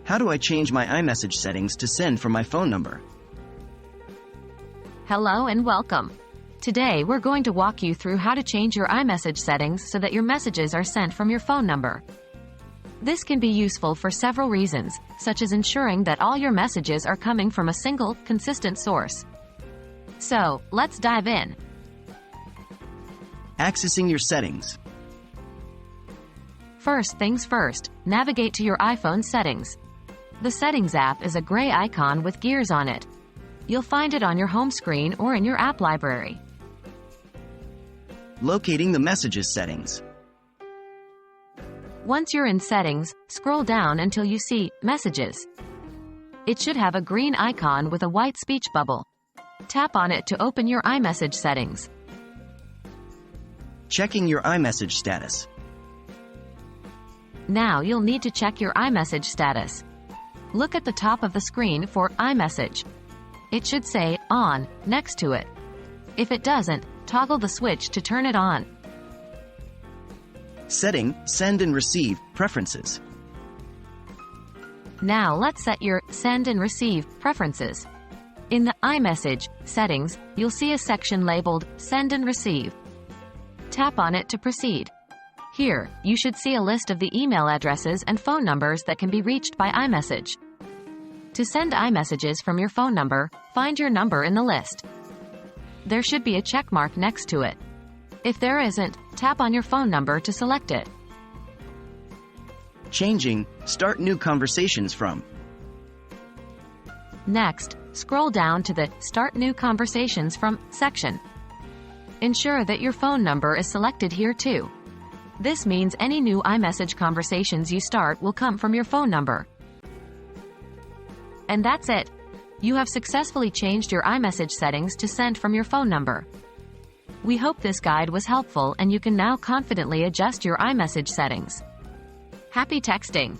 How do I change my iMessage settings to send from my phone number? Hello and welcome. Today we're going to walk you through how to change your iMessage settings so that your messages are sent from your phone number. This can be useful for several reasons, such as ensuring that all your messages are coming from a single, consistent source. So, let's dive in. Accessing your settings. First things first, navigate to your iPhone settings. The Settings app is a gray icon with gears on it. You'll find it on your home screen or in your app library. Locating the Messages settings. Once you're in Settings, scroll down until you see Messages. It should have a green icon with a white speech bubble. Tap on it to open your iMessage settings. Checking your iMessage status. Now you'll need to check your iMessage status. Look at the top of the screen for iMessage. It should say On next to it. If it doesn't, toggle the switch to turn it on. Setting Send and Receive preferences. Now let's set your Send and Receive preferences. In the iMessage settings, you'll see a section labeled Send and Receive. Tap on it to proceed. Here, you should see a list of the email addresses and phone numbers that can be reached by iMessage. To send iMessages from your phone number, find your number in the list. There should be a check mark next to it. If there isn't, tap on your phone number to select it. Changing Start New Conversations from. Next, scroll down to the Start New Conversations from section. Ensure that your phone number is selected here too. This means any new iMessage conversations you start will come from your phone number. And that's it. You have successfully changed your iMessage settings to send from your phone number. We hope this guide was helpful and you can now confidently adjust your iMessage settings. Happy texting!